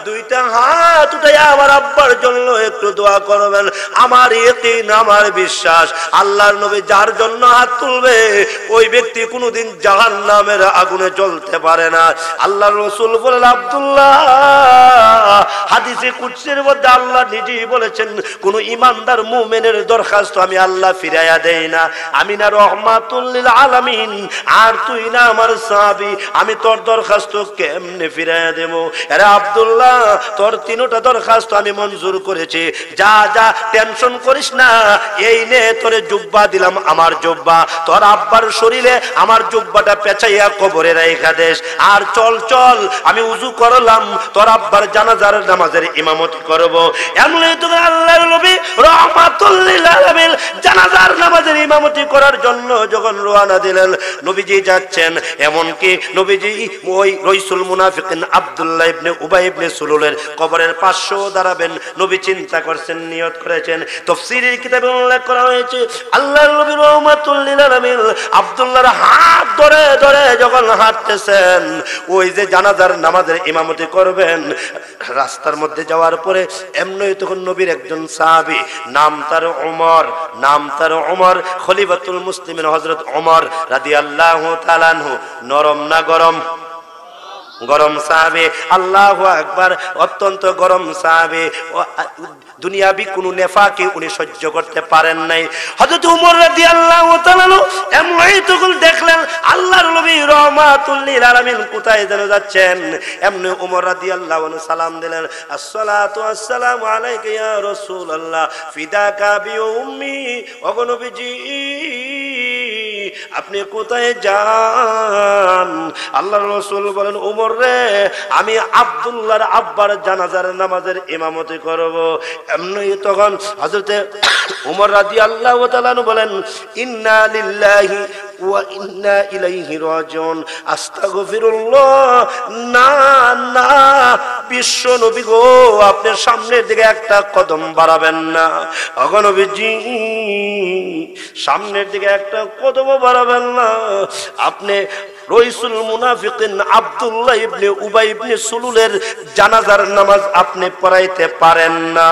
A: 2টা হাত উঠাইয়া আমার আব্বার জন্য একটু দোয়া করবেন। আমার ইয়াকিন, আমার বিশ্বাস আল্লাহর নবী যার জন্য হাত তুলবে ওই ব্যক্তি কোনোদিন জাহান্নামের আগুনে জ্বলতে পারে না। আল্লাহর রাসূল বলেন আব্দুল্লাহ, হাদিসে কুদসির মধ্যে আল্লাহ নিজেই বলেছেন কোন ঈমানদার মুমিনের দরখাস্ত আমি আল্লাহ ফিরাইয়া দেই না। আমি না রহমাতুল লিল আলামিন আর তুই না আমার সাহাবী, আমি তোর দরখাস্ত কেমনে ফিরাইয়া দেব? আরে আব্দুল্লাহ, তোর 3টা দরখাস্ত আমি মঞ্জুর করেছি, যা যা টেনশন করিস না। এই নে তোরে জুব্বা দিলাম, আমার জুব্বা তোর আব্বার শরীরে আমার জুব্বাটা পেঁচাইয়া কবরে রাইখা দেশ। আর চল চল আমি উযু করলাম, তোর আব্বার জানাজার নামাজের ইমামতি করব। এমনি তো আল্লাহর নবী রাহমাতুল লিল আলামিন জানাজার নামাজের ইমামতি করার জন্য যখন রওনা দিলেন, নবীজি যাচ্ছেন। এমন কি নবীজি ওই রাইসুল মুনাফিকিন আব্দুল্লাহ ইবনে উবাই ইবনে সুলুলের কবরের পাশেও দাঁড়াবেন। নবী চিন্তা করছেন, নিয়ত করেছেন। তাফসীরের কিতাবে উল্লেখ করা হয়েছে আল্লাহর নবী রাহমাতুল লিল আলামিন আব্দুল্লাহর হাত ধরে ধরে যখন হাঁটতেছেন ওই যে জানাজার নামাজের ইমামতি করবেন, রাস্তার মধ্যে যাওয়ার পরে এমনি তখন নবীর একজন সাহাবী, নাম তার ওমর, খলিফাতুল মুসলিমিন হযরত ওমর রাদিয়াল্লাহু তাআলা আনহু। নরম না গরম? গরম সাহাবী, আল্লাহু আকবার, অত্যন্ত গরম সাহাবী। দুনিয়াবি কোন নেফাকে উনি সহ্য করতে পারেন নাই। হযরত ওমর রাদিয়াল্লাহু তাআলা এমনি তখন দেখলেন আল্লাহর নবী রাহমাতুল লিল আলামিন কোথায় যেন যাচ্ছেন। এমনি ওমর রাদিয়াল্লাহু আনহু সালাম দিলেন, আসসালাতু আসসালামু আলাইকা ইয়া রাসূলুল্লাহ ফিদাকা বিউম্মি। ওগো নবীজি, আপনি কোথায় যান? আল্লাহর রাসূল বলেন, ওমর রে, আমি আব্দুল্লাহর আব্বার জানাজার নামাজের ইমামতি করব। এমনি তখন হযরতে ওমর রাদিয়াল্লাহু তাআলা বলেন, ইন্না লিল্লাহি ওয়া ইন্না ইলাইহি রাজিউন। আস্তাগফিরুল্লাহ। না না, বিশ্ব নবী গো, আপনি সামনের দিকে একটা কদম বাড়াবেন না। ওগো নবীজি, সামনের দিকে একটা কদম বাড়াবেন না। আপনি রাইসুল মুনাফিকিন আব্দুল্লাহ ইবনে উবাই ইবনে সুলুলের জানাজার নামাজ আপনি পড়াইতে পারেন না।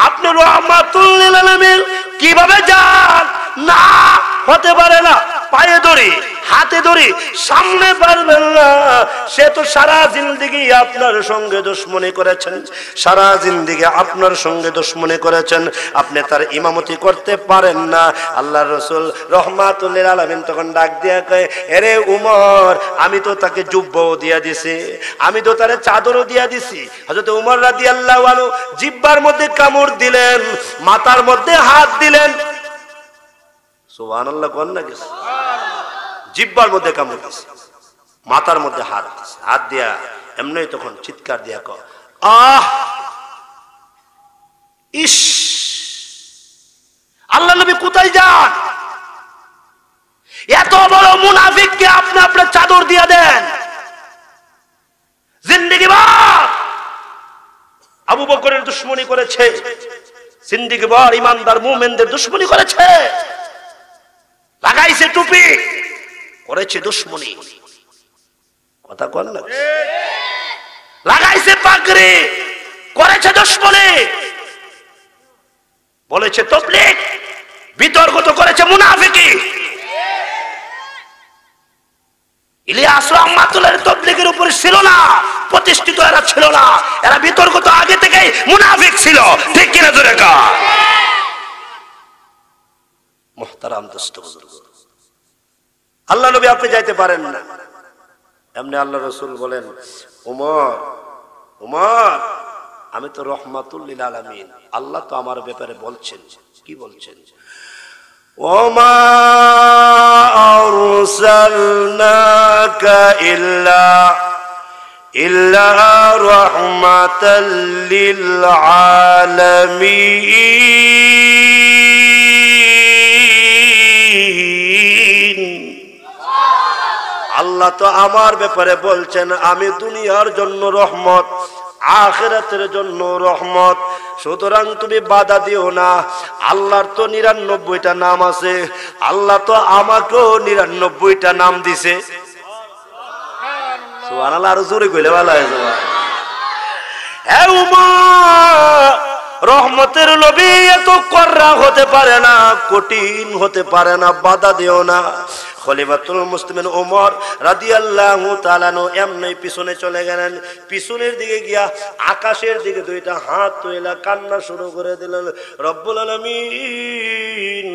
A: আপনি রাহমাতুল লিল আলামিন কিভাবে যান? না, হতে পারে না। পায়ে ধরে, হাতে ধরে সামনে পারবেন না। সে তো সারা জিন্দেগি আপনার সঙ্গে দুশমনি করেছেন, সারা জিন্দেগি আপনার সঙ্গে দুশমনি করেছেন, আপনি তার ইমামতি করতে পারেন না। আল্লাহর রাসূল রাহমাতুল লিল আলামিন তখন ডাক দিয়া কয়, আরে উমর, আমি তো তাকে জুব্বাও দিয়া দিছি, আমি তো তারে চাদরও দিয়া দিছি। হযরত উমর রাদিয়াল্লাহু আনহু জিহ্বার মধ্যে কামড় দিলেন, মাথার মধ্যে হাত দিলেন। সুবহানাল্লাহ কোন না কিছু? জিহ্বার মধ্যে কামড় দিছে, মাথার মধ্যে হাত দিছে, হাত দিয়া এমনি তখন চিৎকার দিয়া কয়, আহ ইস, আল্লাহ নবী কোথায় যান? এত বড় মুনাফিককে আপনি আপনার চাদর দিয়া দেন। জিন্দেগি ভর আবু বকরের দুশমনি করেছে, জিন্দেগি ভর ইমানদার মুমিনদের দুশমনি করেছে, লাগাইছে টুপি, করেছে দুশমনি। কথা কন না? লাগাইছে পাগড়ি, করেছে দুশমনি, বলেছে তাবলীগ, বিতর্ক তো করেছে মুনাফিকি। ইলিয়াস রহমাতুল্লাহর তাবলীগের উপর ছিল না, প্রতিষ্ঠিত এরা ছিল না, এরা বিতর্ক তো আগে থেকেই মুনাফিক ছিল। ঠিক কিনা জোরে কর? মোহতারাম দোস্ত বুজুর্গ, আল্লাহ নবী আপনি যাইতে পারেন না। এমনি আল্লাহ রাসূল বলেন, উমর উমর, আমি তো রহমাতুল লিল আলামিন, আল্লাহ তো আমার ব্যাপারে বলছেন। কি বলছেন? ওমা আরসালনাকা ইল্লা রাহমাতাল লিল আলামিন। আল্লাহ তো আমার ব্যাপারে বলছেন আমি দুনিয়ার জন্য রহমত, আখিরাতের জন্য রহমত। সুতরাং তুমি বাধা দিও না। আল্লাহর তো ৯৯টা নাম আছে, আল্লাহ তো আমাকেও ৯৯টা নাম দিছে। সুবহানাল্লাহ, আরো জোরে কইলে ভালো হয়। হে উমর, রহমতের নবী এত কড়া হতে পারে না, কঠিন হতে পারে না, বাধা দিও না। খলিফাতুল মুসলিমিন ওমর রাদিয়াল্লাহু তাআলা আনহু এমনি পিছনে চলে গেলেন। পিছনের দিকে গিয়া আকাশের দিকে দুইটা হাত তুলে কান্না শুরু করে দিলেন, রব্বুল আলামিন,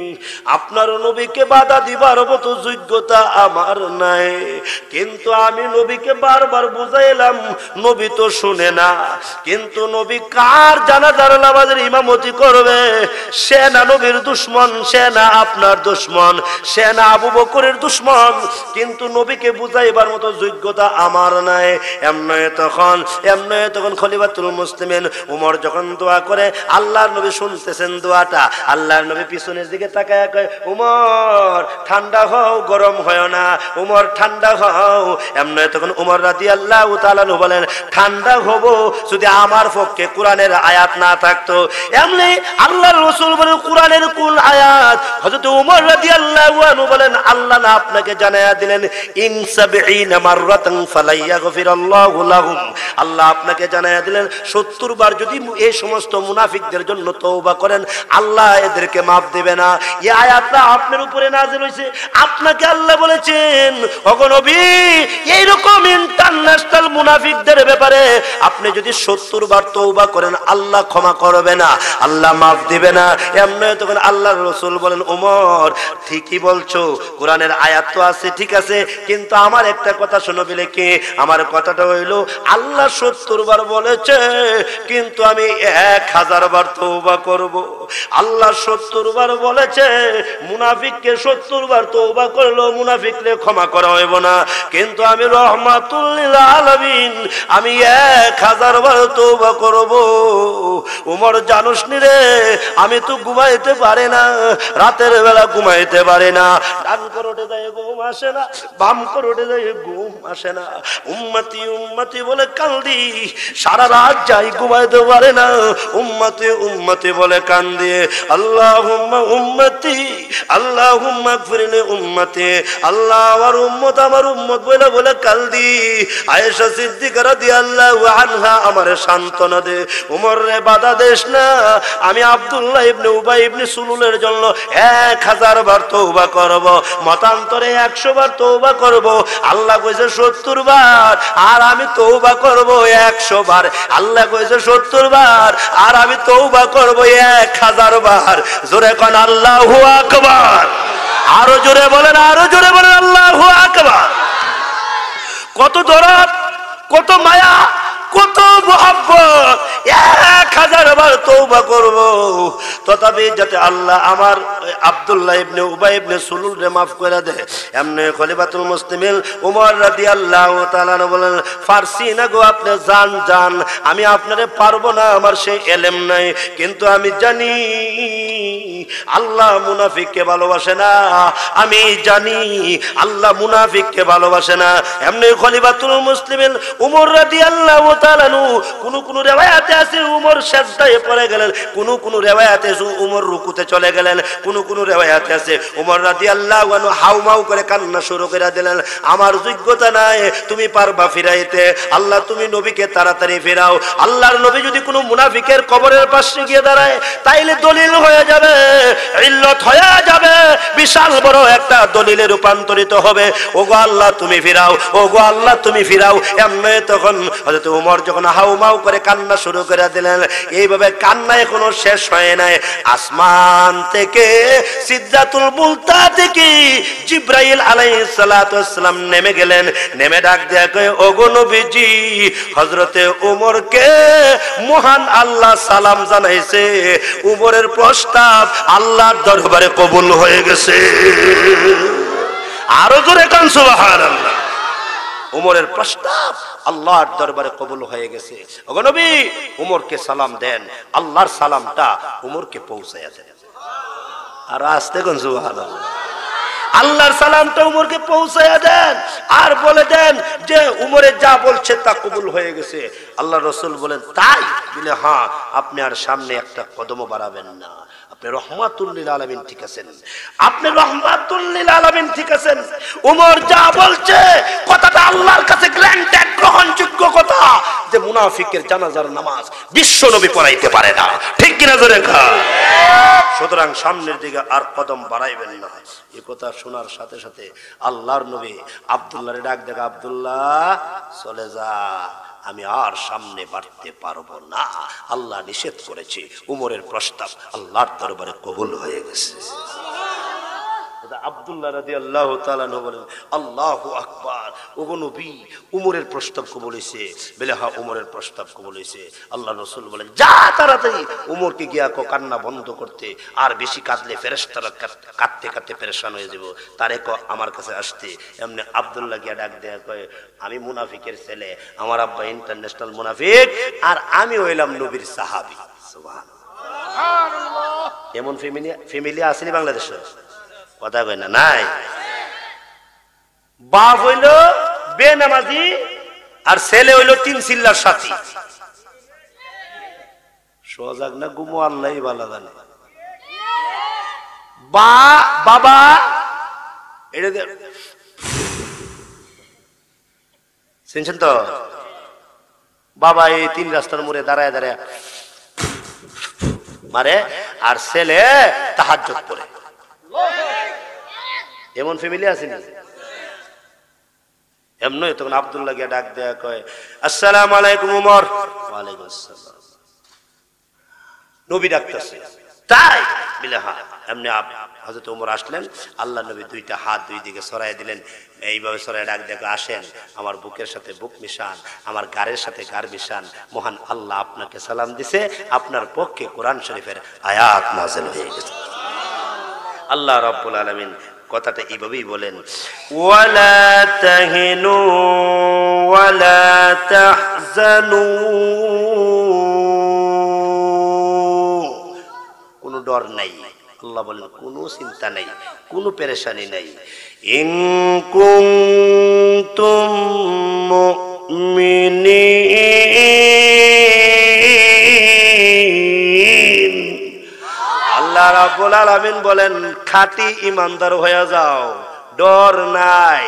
A: আপনার নবীকে বাধা দিবার মতো যোগ্যতা আমার নাই, কিন্তু আমি নবীকে বারবার বুঝাইলাম, নবী তো শুনে না। কিন্তু নবী কার জানাজার নামাজের ইমামতি করবে? সে না নবীর দুশমন, সে না আপনার দুশমন, সে না আবু বকরের দুশমন, কিন্তু নবীকে বুঝাইবার মতো যোগ্যতা আমার নাই। এমনি তখন খলিফাতুল মুসলিমিন উমর যখন দোয়া করে, আল্লাহর নবী শুনতেছেন দোয়াটা। আল্লাহর নবী পিছনের দিকে তাকায় কয়, উমর ঠান্ডা হও, গরম হয় না, উমর ঠান্ডা হও। এমনি তখন উমর রাদিয়াল্লাহু তাআলা আনহু বলেন, ঠান্ডা হব যদি আমার পক্ষে কোরআনের আয়াত না থাকতো। এমনি আল্লাহর রাসূল বলেন, কোরআনের কোন আয়াত? হযরত উমর রাদিয়াল্লাহু আনহু বলেন, আল্লাহ না আপনাকে জানায়া দিলেন, ইন ৭০ মাররাতান ফালাইয়াগফিরাল্লাহু লাহুম। আল্লাহ আপনাকে জানায়া দিলেন ৭০ বার যদি এই সমস্ত মুনাফিকদের জন্য তওবা করেন, আল্লাহ এদেরকে মাফ দিবে না। এই আয়াতটা আপনার উপরে নাযিল হইছে, আপনাকে আল্লাহ বলেছেন, ওগো নবী, এই রকম ইন্টারন্যাশনাল মুনাফিকদের ব্যাপারে আপনি যদি ৭০ বার তওবা করেন, আল্লাহ ক্ষমা করবে না, আল্লাহ মাফ দিবে না। এমনি তখন আল্লাহর রাসূল বলেন, ওমর ঠিকই বলছো, কোরআনের আয়াত তো আছে, ঠিক আছে, কিন্তু আমার একটা কথা শোনো বলে কি? আমার কথাটা হইলো, আল্লাহ ৭০ বার বলেছে, কিন্তু আমি ১০০০ বার তওবা করব। আল্লাহ ৭০ বার বলেছে, মুনাফিককে ৭০ বার তওবা করলো মুনাফিককে ক্ষমা করা হইব না, কিন্তু আমি রহমাতুল লিল আলামিন, আমি ১০০০ বার তওবা করব। উমর জানোস নি রে, আমি তো ঘুমাইতে পারি না, রাতের বেলা ঘুমাইতে পারি না, ডান করোটে যায় ঘুম আসে না, বাম করোটে যায় ঘুম আসে না, উম্মতি উম্মতি বলে কান্দি, সারা রাত যাই ঘুমাইতে পারে না, উম্মতি উম্মতি বলে কান্দি, আল্লাহুম্মা উম্মতি আল্লাহুম্মা গফিরলি উম্মতি, আল্লাহ আমার উম্মত বলে বলে কান্দি। আয়েশা সিদ্দিকা রাদিয়াল্লাহু আনহা আমারে সান্ত্বনা দে, উমর রে বাধা দেস না, আমি আব্দুল্লাহ ইবনে উবাই ইবনে সুলুলের জন্য ১০০০ বার তওবা করব, মতান্তরে ১০০ বার তওবা করব। আল্লাহ কইছে ৭০ বার, আর আমি তওবা করব ১০০ বার। আল্লাহ কইছে ৭০ বার, আর আমি তওবা করব ১০০০ বার। জোরে কোন আল্লাহু আকবার, আরো জোরে বলেন, আরো জোরে বলেন আল্লাহু আকবার। কত দরদ, কত মায়া, কত মোহাব্বত, ১০০০ বার তওবা করব, তথাপি যাতে আল্লাহ আমার আব্দুল্লাহ ইবনে উবাই ইবনে সুলুল রে মাফ করে দেয়। এমনি খলিফাতুল মুসলিমিন উমর রাদিয়াল্লাহু তাআলা বলেন, ফারসি না গো, আপনি যান, আমি আপনারে পারবো না, আমার সেই এলেম নাই, কিন্তু আমি জানি আল্লাহ মুনাফিককে ভালোবাসে না, আমি জানি আল্লাহ মুনাফিককে ভালোবাসে না। এমনি খলিফাতুল মুসলিমিন উমর রাদিয়াল্লাহু তাআলা আনহু, কোন রিওয়ায়াতে আছে উমর সিজদায় পড়ে গেলেন, কোন রিওয়ায়াতে উমর রুকুতে চলে গেলেন, কোন রিওয়ায়াতে আছে উমর রাদিয়াল্লাহু আনহু হাউমাউ করে কান্না শুরু করে দিলেন, আমার যোগ্যতা নাই, তুমি পারবা ফিরাইতে, আল্লাহ তুমি নবীকে তাড়াতাড়ি ফেরাও। আল্লাহর নবী যদি কোনো মুনাফিকের কবরের পাশে গিয়ে দাঁড়ায়, তাইলে দলিল হয়ে যাবে, ইল্লত হয়ে যাবে বিশাল বড় একটা দলিলে রূপান্তরিত হবে। ওগো আল্লাহ তুমি ফিরাও, ওগো আল্লাহ তুমি ফিরাও। এমনি তখন হযরত ওমর যখন হাউমাউ করে কান্না শুরু করে দিলেন, এইভাবে কান্না এখনো শেষ হয় নাই। আসমান থেকে সিদরাতুল মুনতাহা থেকে জিবরাইল আলাইহিস সালাতু ওয়াসসালাম নেমে গেলেন। নেমে ডাক দেয়া কয়, ওগো নবীজি, হযরতে ওমরকে মহান আল্লাহ সালাম জানাইছে, ওমরের প্রস্তাব আল্লাহর দরবারে কবুল হয়ে গেছে। আরো জোরে কান সুবহানাল্লাহ। ওমরের প্রস্তাব আল্লাহর দরবারে কবুল হয়ে গেছে। ওগো নবী, ওমরকে সালাম দেন, আল্লাহর সালামটা ওমরকে পৌঁছায়া দেন। আর আসতে কোন সুবহানাল্লাহ। আল্লাহর সালামটা উমরকে পৌঁছায়া দেন আর বলে দেন যে উমরে যা বলছে তা কবুল হয়ে গেছে। আল্লাহ রাসূল বলেন, তাই বলে হ্যাঁ, আপনি আর সামনে একটা কদমও বাড়াবেন না, আপনি রহমাতুল লিল আলামিন ঠিক আছেন, আপনি রহমাতুল লিল আলামিন ঠিক আছেন। উমর যা বলছে কথাটা আল্লাহর কাছে গ্র্যান্টেড, গ্রহণযোগ্য কথা, যে মুনাফিকের জানাজার নামাজ বিশ্ব নবী পড়াইতে পারে না, ঠিক কিনা জোরে কা। সুতরাং সামনের দিকে আর কদম বাড়াইবেন না। এই কথা শোনার সাথে সাথে আল্লাহর নবী আব্দুল্লাহরে ডাক দেখা, আব্দুল্লাহ চলে যা, আমি আর সামনে বাড়তে পারবো না, আল্লাহ নিষেধ করেছে। উমরের প্রস্তাব আল্লাহর দরবারে কবুল হয়ে গেছে। আব্দুল্লাহ রাদিয়াল্লাহু তাআলা বলেন, আল্লাহু আকবার, ওগো নবী, উমরের প্রস্তাব কবুল হয়েছে। বলে হ্যাঁ, উমরের প্রস্তাব কবুল হয়েছে। আল্লাহ রাসূল বলেন, যা তাড়াতাড়ি উমরকে গিয়া কান্না বন্ধ করতে, আর বেশি কাঁদলে ফেরেশতারা কাঁদতে কাঁদতে পেরেশান হয়ে যাব, তারে আমার কাছে আসতে। এমনি আব্দুল্লাহ গিয়া ডাক দেয়া কয়, আমি মুনাফিকের ছেলে, আমার আব্বা ইন্টারন্যাশনাল মুনাফিক, আর আমি হইলাম নবীর সাহাবী। সুবহানাল্লাহ। এমন ফ্যামিলি আসেনি বাংলাদেশে, কথা কয় না, নাই। বাপ হইল বেনামাজি আর ছেলে হইল তিন চিল্লার সাথী। সজাগ না গুমো আল্লাহই ভালো জানে। বাবা এটা শুনছেন তো, বাবা এই তিন রাস্তার মোড়ে দাঁড়ায় দাঁড়ায় মারে, আর ছেলে তাহাজ্জুদ পড়ে। এমন ফ্যামিলি আছে না? এমনই তখন আব্দুল্লাহ গিয়ে ডাক দেয়া কয়, আসসালামু আলাইকুম ওমর। ওয়ালাইকুম আসসালাম। নবী ডাকতেছে, তাই বলে হ্যাঁ। এমনি হযরত ওমর আসলেন, আল্লাহ নবী দুইটা হাত দুই দিকে ছড়াই দিলেন, এইভাবে ছড়াই ডাক দেখো, আসেন আমার বুকের সাথে বুক মিশান, আমার গাড়ের সাথে গাড় মিশান, মহান আল্লাহ আপনাকে সালাম দিছে, আপনার পক্ষে কোরআন শরীফের আয়াত নাযিল হয়ে গেছে। আল্লাহ রাব্বুল আলামিন কথাটা এইভাবেই বলেন, ওয়ালা তাহিনু ওয়ালা তাহজানু, কোনো ডর নাই। আল্লাহ বলেন কোনো চিন্তা নাই, কোনো পেরেশানি নাই। ইন কুনতুম মুমিনিন, আল্লাহ রাব্বুল আলামিন বলেন খাঁটি ইমানদার হয়ে যাও, ডর নাই।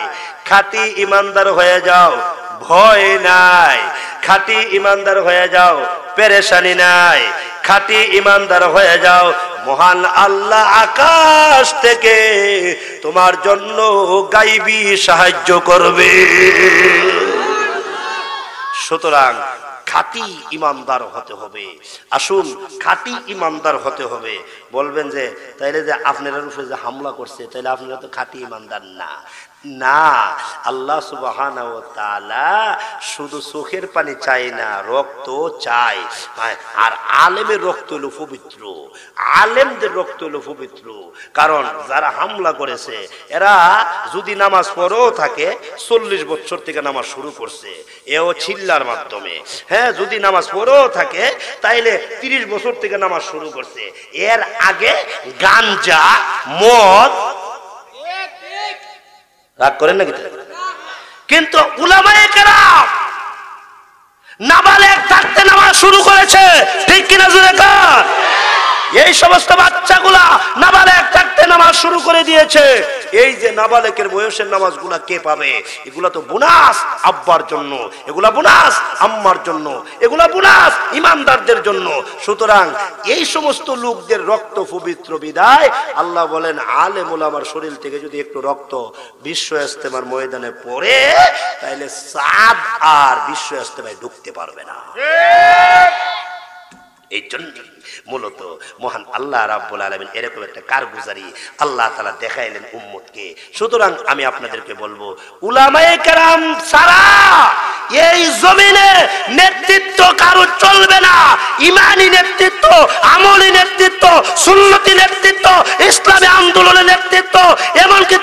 A: খাঁটি ইমানদার হয়ে যাও, ভয় নাই। খাঁটি ইমানদার হয়ে যাও, পেরেশানি নাই। খাঁটি ইমানদার হয়ে যাও, মহান আল্লাহ আকাশ থেকে তোমার জন্য গায়বী সাহায্য করবে। সুতরাং খাঁটি ইমানদার হতে হবে। আসুন খাঁটি ইমানদার হতে হবে। বলবেন যে তাইলে যে আপনার উপরে যে হামলা করছে, তাইলে আপনারা তো খাঁটি ইমানদার না। না, আল্লাহ সুবহানাহু ওয়া তাআলা শুধু চোখের পানি চাই না, রক্ত চাই। আর আলেমের রক্ত হলো পবিত্র, আলেমদের রক্ত হলো পবিত্র। কারণ যারা হামলা করেছে এরা যদি নামাজ পড়েও থাকে, 40 বছর থেকে নামাজ শুরু করছে, এও চিল্লার মাধ্যমে। হ্যাঁ, যদি নামাজ পড়েও থাকে তাইলে 30 বছর থেকে নামাজ শুরু করছে। এর আগে গাঞ্জা, মদ, রাগ করেন নাকি? কিন্তু উলামায়ে কেরাম নাবালেগ থাকতে নামাজ শুরু করেছে, ঠিক কিনা জোরে কার? এই সমস্ত বাচ্চাগুলা নাবালেগ থাকতে নামাজ শুরু করে দিয়েছে। এই যে নাবালেকের বয়সের নামাজগুলা কে পাবে? এগুলা তো বোনাস আব্বার জন্য, এগুলা বোনাস আম্মার জন্য, এগুলা বোনাস ইমানদারদের জন্য। সুতরাং এই সমস্ত লোকদের রক্ত পবিত্র বিদায় আল্লাহ বলেন আলেম ওলামার শরীর থেকে যদি একটু রক্ত বিশ্ব ইজতেমার ময়দানে পড়ে তাহলে সাদ আর বিশ্ব ইজতেমায় ঢুকতে পারবে না। এই জন্য মূলত মহান আল্লাহ রাব্বুল আলামিন এরকম একটা কারগুজারি আল্লাহ তাআলা দেখাইলেন উম্মতকে। সুতরাং আমি আপনাদেরকে বলবো, উলামায়ে কেরাম ছাড়া এই জমিনে নেতৃত্ব কারো চলবে না। ইমানি নেতৃত্ব, আমলি নেতৃত্ব, সুন্নতি নেতৃত্ব, ইসলামী আন্দোলনের নেতৃত্ব, এমনকি